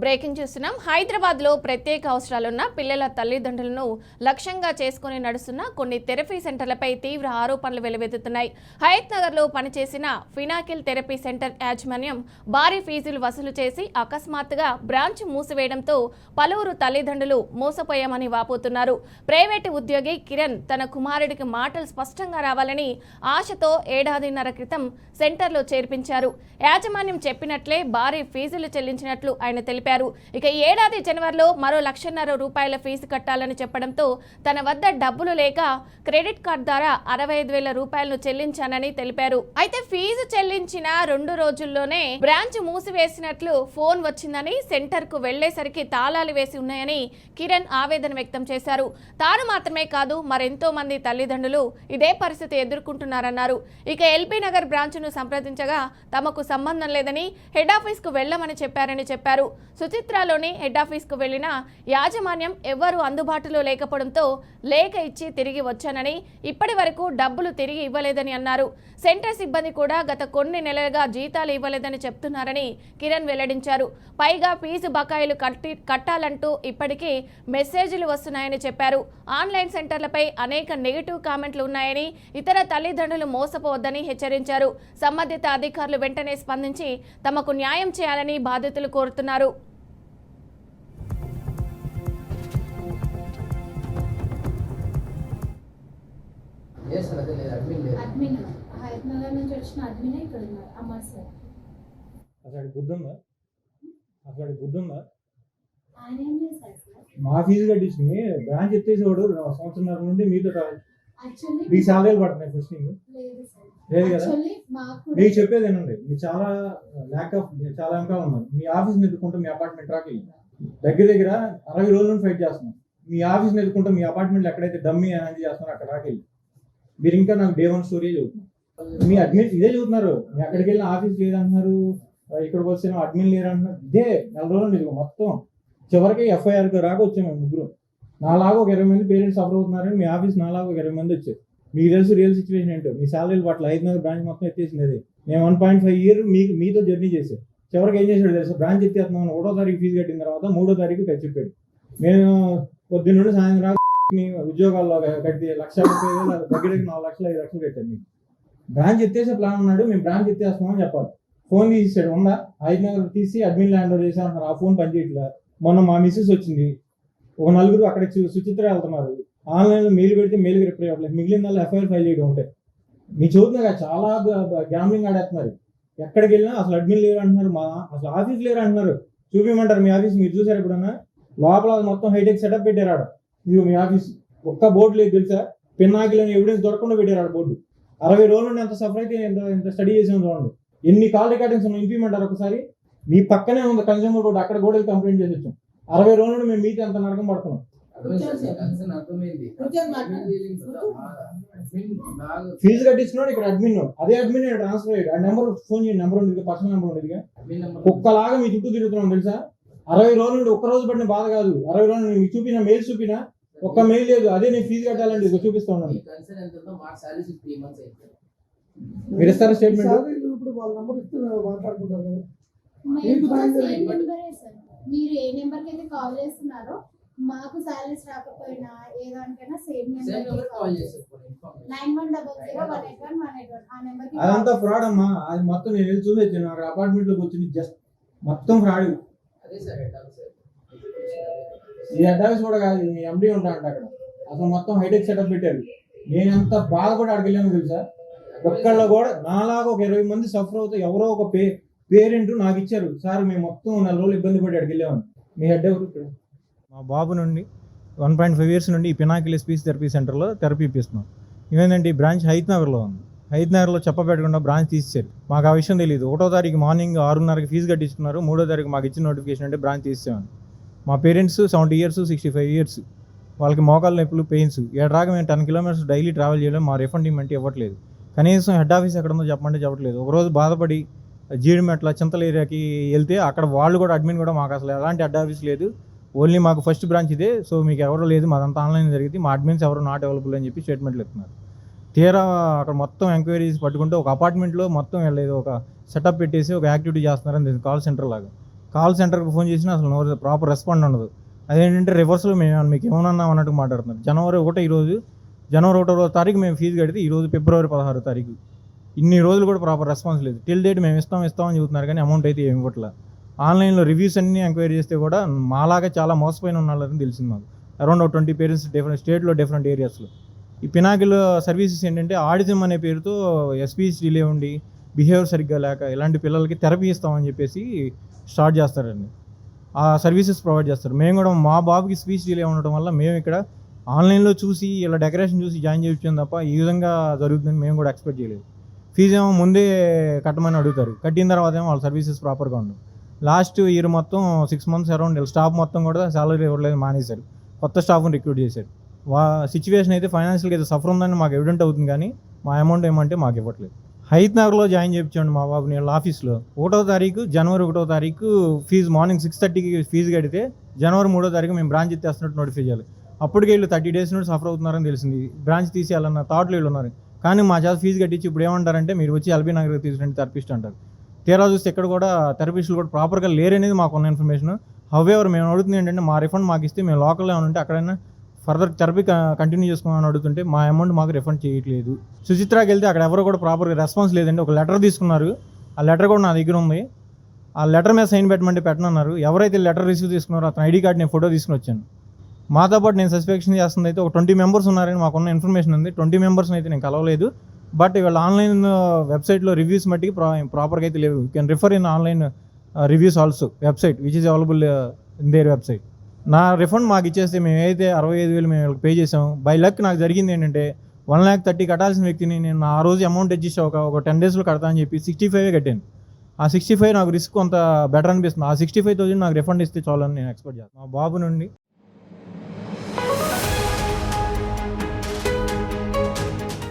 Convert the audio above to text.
Breaking చూస్తున్నాం. హైదరాబాద్లో ప్రత్యేక అవసరాలున్న పిల్లల తల్లిదండ్రులను లక్ష్యంగా చేసుకుని నడుస్తున్న కొన్ని థెరపీ సెంటర్లపై తీవ్ర ఆరోపణలు వెలువెత్తుతున్నాయి. హయత్ నగర్లో పనిచేసిన ఫినాకిల్ థెరపీ సెంటర్ యాజమాన్యం భారీ ఫీజులు వసూలు చేసి అకస్మాత్తుగా బ్రాంచ్ మూసివేయడంతో పలువురు తల్లిదండ్రులు మోసపోయామని వాపోతున్నారు. ప్రైవేటు ఉద్యోగి కిరణ్ తన కుమారుడికి మాటలు స్పష్టంగా రావాలని ఆశతో ఏడాదిన్నర క్రితం సెంటర్లో చేర్పించారు. యాజమాన్యం చెప్పినట్లే భారీ ఫీజులు చెల్లించినట్లు ఆయన తెలిపారు. ఇక ఏడాది జనవరిలో మరో ₹1,50,000 ఫీజు కట్టాలని చెప్పడంతో తన వద్ద డబ్బులు లేక క్రెడిట్ కార్డు ద్వారా ₹65,000 చెల్లించానని తెలిపారు. అయితే ఫీజు చెల్లించిన 2 రోజుల్లోనే బ్రాంచ్ మూసివేసినట్లు ఫోన్ వచ్చిందని, సెంటర్ కు వెళ్లేసరికి తాళాలు వేసి ఉన్నాయని కిరణ్ ఆవేదన వ్యక్తం చేశారు. తాను మాత్రమే కాదు మరెంతో మంది తల్లిదండ్రులు ఇదే పరిస్థితి ఎదుర్కొంటున్నారన్నారు. ఇక ఎల్బీ నగర్ బ్రాంచ్ ను సంప్రదించగా తమకు సంబంధం లేదని హెడ్ ఆఫీస్ కు వెళ్లమని చెప్పారని చెప్పారు. సుచిత్రలోని హెడ్ ఆఫీస్ కు వెళ్లిన యాజమాన్యం ఎవ్వరూ అందుబాటులో లేకపోవడంతో లేఖ ఇచ్చి తిరిగి వచ్చానని, ఇప్పటి వరకు డబ్బులు తిరిగి ఇవ్వలేదని అన్నారు. సెంటర్ సిబ్బంది కూడా గత కొన్ని నెలలుగా జీతాలు ఇవ్వలేదని చెప్తున్నారని కిరణ్ వెల్లడించారు. పైగా ఫీజు బకాయిలు కట్టాలంటూ ఇప్పటికీ మెసేజ్లు వస్తున్నాయని చెప్పారు. ఆన్లైన్ సెంటర్లపై అనేక నెగిటివ్ కామెంట్లు ఉన్నాయని, ఇతర తల్లిదండ్రులు మోసపోవద్దని హెచ్చరించారు. సంబంధిత అధికారులు వెంటనే స్పందించి తమకు న్యాయం చేయాలని బాధితులు కోరుతున్నారు. మా ఫీజు కట్టించింది బ్రాంచ్ ఎత్తేసేవాడు సంవత్సరం నుండి మీతో మీ శాలరీలు పడుతున్నాయి. ఫస్టింగ్ లేదు కదా, మీకు చెప్పేది ఏనండి, మీరు చాలా చాలా వెనకాల ఉన్నారు. మీ ఆఫీస్ని ఎదుర్కొంటే మీ అపార్ట్మెంట్ రాకి దగ్గర 60 రోజుల నుండి ఫైట్ చేస్తున్నాం. మీ ఆఫీస్ని ఎదుర్కొంటే మీ అపార్ట్మెంట్లో ఎక్కడైతే డమ్మీ హ్యాండ్ చేస్తున్నారు అక్కడ రాకెళ్ళి మీరు ఇంకా నాకు డే 1 స్టోరీ చదువుతున్నారు. మీ అడ్మిన్ ఇదే చదువుతున్నారు. మీ అక్కడికి వెళ్ళిన ఆఫీస్ లేదంటున్నారు, ఇక్కడికి వచ్చిన అడ్మిన్ లేరంటున్నారు. ఇదే 4 రోజులు ఇదిగో మొత్తం చివరికి FIRకి రాక వచ్చాము మేము ముగ్గురు. నాలాగా ఒక 20 మంది పేరెంట్స్ సఫర్ అవుతున్నారని మీ ఆఫీస్ నాలాగా ఒక 20 మంది వచ్చారు. మీకు తెలుసు రియల్ సిచ్యువేషన్ ఏంటో. మీ శాలరీలు పట్ల హయత్ నగర్ బ్రాంచ్ మొత్తం ఎత్తేసినది. మేము 1.5 ఇయర్ మీతో జర్నీ చేసాం. చివరికి ఏం చేసాడు తెలుసు, బ్రాంచ్ ఎత్తేస్తున్నాం 1వ తారీఖు ఫీజు కట్టిన తర్వాత 3వ తారీఖు చెప్పాడు. మేము పొద్దున్న నుండి సాయంత్రం మీ ఉద్యోగాల్లో కట్టి ₹1,30,000 దగ్గర 4,00,000 5 లక్షలు కట్టాను. మీకు బ్రాంచ్ ఎత్తేసే ప్లాన్ ఉన్నాడు. మేము బ్రాంచ్ ఎత్తేస్తున్నామని చెప్పాలి. ఫోన్ తీసేసాడు. ఉందా హయత్ నగర్ తీసి అడ్మిన్ ల్యాండ్ ఓవర్ చేసామంటున్నారు. ఆ ఫోన్ పనిచేయట్లేదు. మొన్న మా మిస్సెస్ వచ్చింది, ఒక 4 అక్కడ సుచిత్ర వెళ్తున్నారు. ఆన్లైన్లో మెయిల్ పెడితే మెయిల్కి రిప్లై అవ్వలేదు. మిగిలిన FIR ఫైల్ చేయడం ఉంటాయి. మీ చదువుతున్నా చాలా గ్యాంబ్లింగ్ ఆడేస్తున్నారు. ఎక్కడికి వెళ్ళినా అసలు అడ్మిన్ లేరు అంటున్నారు, అసలు ఆఫీస్ లేరు అంటున్నారు. చూపించమంటారు మీ ఆఫీస్. మీరు చూసారు ఎప్పుడన్నా? లోపల మొత్తం హైటెక్ సెటప్ పెట్టారు ఆడ. ఇది మీ ఆఫీస్. ఒక్క బోర్డు లేదు తెలుసా, పిన్నాకిలని ఎవిడెన్స్ దొరకకుండా పెట్టారు ఆడ బోర్డు. 60 రోజుల నుండి ఎంత సఫర్ అయితే ఎంత స్టడీ చేసాం చూడండి. ఎన్ని కాల్ రికార్డింగ్స్ ఇంపిమంటారు ఒకసారి. మీ పక్కనే ఉంది కన్స్యూమర్ కోర్టు, అక్కడ కూడా కంప్లైంట్ చేసి వచ్చాం. 60 రోజుల నుండి మేము మీతో ఎంత నరకం పడుతున్నాం. ఫీజు కట్టించున్నాడు ఇక్కడ అడ్మిన్. అదే అడ్మిన్ ట్రాన్స్ఫర్ అయ్యాడు. ఆ నెంబర్ ఫోన్ చేయండి. నెంబర్ ఉంది, పర్సనల్ నెంబర్ ఉండేదిగా. ఒక్కలాగా మీ చుట్టూ తిరుగుతున్నాం తెలుసా. 60 రోజుల నుండి ఒక్క రోజు పడిన బాధ కాదు. 60 రోజుల నుండి మీకు చూపిన మెయిల్ చూపినా ఒక్క మెయిల్ లేదు. అదే నేను ఫీజు కట్టాలండి ఇదిగో చూపిస్తా ఉన్నాను. మీరు ఇస్తారా స్టేట్మెంట్? మీరు ఏ నెంబర్ కి అయితే కాల్ చేస్తున్నారో మాకు సాలరీస్ రాకపోయినా ఏదానికైనా సేమ్ నెంబర్ కాల్ చేస్తారు. 9100181181 ఆ నెంబర్ కి. అదంతా ఫ్రాడ్ అమ్మా. అది మొత్తం నేను చూసొచ్చాను. నాకు అపార్ట్మెంట్ లోకి వచ్చింది జస్ట్ మొత్తం ఫ్రాడ్. అదే సార్ హెడ్ ఆఫీస్. ఈ హెడ్ ఆఫీస్ కూడా కాదు, MD ఉంటాడంట అక్కడ. అసలు మొత్తం హైటెక్ సెటప్ పెట్టారు. నేను ఎంత బాధపడి అడగలేను తెలుసా. ఒక్కళ్ళ కూడా నాలాగా ఒక 20 మంది సఫర్ అవుతాయి. ఎవరో ఒక పేరెంట్ నాకు ఇచ్చారు, సార్ మేము మొత్తం 4 రోజులు ఇబ్బంది పడి అడిగేవాను. మీ హెడ్ ఎవరు? మా బాబు నుండి 1.5 ఇయర్స్ నుండి ఈ పినాకిల్ స్పీచ్ థెరపీ సెంటర్లో థెరపీ ఇప్పిస్తున్నాం. ఇవేంటంటే ఈ బ్రాంచ్ హయత్ నగర్లో ఉంది. హయత్ నగర్లో చెప్పబెట్టకుండా బ్రాంచ్ తీసేశారు. మాకు ఆ విషయం తెలియదు. 1వ తారీఖు మార్నింగ్ 6:30కి ఫీజు కట్టించుకున్నారు. 3వ తారీఖు మాకు ఇచ్చిన నోటిఫికేషన్ అంటే బ్రాంచ్ తీసేసామని. మా పేరెంట్స్ 70 ఇయర్స్ 65 ఇయర్స్, వాళ్ళకి మోకాళ్ళ నొప్పులు, పెయిన్స్. ఏడాక మేము 10 కిలోమీటర్స్ డైలీ ట్రావెల్ చేయలేము. మా రిఫండ్ ఇవ్వమంటే ఇవ్వట్లేదు. కనీసం హెడ్ ఆఫీస్ ఎక్కడ ఉందో చెప్పమంటే చెప్పట్లేదు. ఒకరోజు బాధపడి జీడిమెట్ల చింతల ఏరియాకి వెళ్తే అక్కడ వాళ్ళు కూడా అడ్మిన్ కూడా మాకు అసలు ఎలాంటి హెడ్ ఆఫీస్ లేదు, ఓన్లీ మాకు ఫస్ట్ బ్రాంచ్ ఇదే, సో మీకు ఎవరో లేదు, మాదంతా ఆన్లైన్ జరిగింది, మా అడ్మిన్స్ ఎవరు నాట్ అవైలబుల్ అని చెప్పి స్టేట్మెంట్లు ఇస్తున్నారు. తీరా అక్కడ మొత్తం ఎంక్వైరీస్ పట్టుకుంటే ఒక అపార్ట్మెంట్లో మొత్తం వెళ్ళలేదు, ఒక సెటప్ పెట్టేసి ఒక యాక్టివిటీ చేస్తున్నారని కాల్ సెంటర్ లాగా. కాల్ సెంటర్కి ఫోన్ చేసినా అసలు ప్రాపర్ రెస్పాండ్ ఉండదు. అదేంటంటే రివర్స్లో మేము మీకు ఏమన్నా అన్నట్టు మాట్లాడుతున్నారు. జనవరి 1 తారీఖు మేము ఫీజు కడితే ఈరోజు ఫిబ్రవరి 16 తారీఖు. ఇన్ని రోజులు కూడా ప్రాపర్ రెస్పాన్స్ లేదు. టిల్ డేట్ మేము ఇస్తామని చెబుతున్నారు కానీ అమౌంట్ అయితే ఏమి ఇవ్వట్లా. ఆన్లైన్లో రివ్యూస్ అన్నీ ఎంక్వైరీ చేస్తే కూడా మాలాగా చాలా మోసపోయిన ఉన్నారని తెలిసింది మాకు. అరౌండ్ 20 పేరెంట్స్ డిఫరెంట్ స్టేట్లో డిఫరెంట్ ఏరియాస్లో. ఈ పినాకిల్ సర్వీసెస్ ఏంటంటే ఆడిజం అనే పేరుతో ఎస్పీస్ డిలే ఉండి బిహేవియర్ సరిగ్గా లేక ఇలాంటి పిల్లలకి థెరపీ ఇస్తామని చెప్పేసి స్టార్ట్ చేస్తారండి. ఆ సర్వీసెస్ ప్రొవైడ్ చేస్తారు. మేము కూడా మా బాబుకి స్పీచ్ డిలే ఉండటం వల్ల మేము ఇక్కడ ఆన్లైన్లో చూసి ఇలా డెకరేషన్ చూసి జాయిన్ చేయించాం తప్ప ఈ విధంగా జరుగుతుందని మేము కూడా ఎక్స్పెక్ట్ చేయలేదు. ఫీజు ఏమో ముందే కట్టమని అడుగుతారు. కట్టిన తర్వాత ఏమో వాళ్ళ సర్వీసెస్ ప్రాపర్గా ఉండవు. లాస్ట్ ఇయర్ మొత్తం 6 months అరౌండ్ స్టాఫ్ మొత్తం కూడా సాలరీ ఇవ్వలేదు, మానేశారు. కొత్త స్టాఫ్ని రిక్రూట్ చేశారు. సిచ్యువేషన్ అయితే ఫైనాన్షియల్గా అయితే సఫర్ ఉందని మాకు ఎవిడెంట్ అవుతుంది కానీ మా అమౌంట్ ఏమంటే మాకు ఇవ్వట్లేదు. హైత్ నగర్లో జాయిన్ చేయించండి మా బాబుని వాళ్ళ ఆఫీస్లో. జనవరి 1వ తారీఖు ఫీజు మార్నింగ్ 6:30కి ఫీజు కడితే జనవరి 3వ తారీఖు మేము బ్రాంచ్ ఎత్తేస్తున్నట్టు నోటిఫై చేయాలి. అప్పటికే వీళ్ళు 30 days నుండి సఫర్ అవుతున్నారని తెలిసింది. బ్రాంచ్ తీసేయాలన్న థాట్లో వీళ్ళు ఉన్నారు. కానీ మా చేత ఫీజు కట్టించి ఇప్పుడు ఏమంటారంటే మీరు వచ్చి ఎల్బీ నగర్కి తీసుకురండి థెరపిస్ట్ అంటారు. తీరా చూస్తే ఇక్కడ కూడా థెరపిస్టులు కూడా ప్రాపర్గా లేరనేది మాకున్న ఇన్ఫర్మేషన్. హౌఎవర్ మేము అడుగుతుంది ఏంటంటే మా రిఫండ్ మాకు ఇస్తే మేము లోకల్లో ఏమైనా ఉంటే అక్కడైనా ఫర్దర్ థెరపీ కంటిన్యూ చేసుకోమని అడుగుతుంటే మా అమౌంట్ మాకు రిఫండ్ చేయట్లేదు. సుచిత్రాకి వెళ్తే అక్కడ ఎవరు కూడా ప్రాపర్గా రెస్పాన్స్ లేదండి. ఒక లెటర్ తీసుకున్నారు, ఆ లెటర్ కూడా నా దగ్గర ఉంది. ఆ లెటర్ మీద సైన్ పెట్టమంటే పెట్టనన్నారు. ఎవరైతే లెటర్ రిసీవ్ తీసుకున్నారో అతను ఐడి కార్డ్ నేను ఫోటో తీసుకుని వచ్చాను. మాతో పాటు నేను సస్పెక్షన్ చేస్తుంది అయితే ఒక 20 members ఉన్నారని మాకున్న ఇన్ఫర్మేషన్ ఉంది. 20 members అయితే నేను కలవలేదు. బట్ ఇవాళ ఆన్లైన్ వెబ్సైట్లో రివ్యూస్ మట్టికి ప్రాపర్గా అయితే లేవు. You can refer in online reviews also website which is available in there website. నా రిఫండ్ మాకు ఇచ్చేస్తే మేము ఏదైతే 65,000 మేము వీళ్ళకి పే చేసాము. బై లక్ నాకు జరిగింది ఏంటంటే 1,30,000 కట్టాల్సిన వ్యక్తిని నేను ఆ రోజు అమౌంట్ అడ్జస్ట్ ఒక 10 daysలో కడతానని చెప్పి 65 కట్టాను. ఆ 65 నాకు రిస్క్ కొంత బెటర్ అనిపిస్తుంది. ఆ 65,000 నాకు రిఫండ్ ఇస్తే చాలని నేను ఎక్స్పెక్ట్ చేస్తాను. మా బాబు నుండి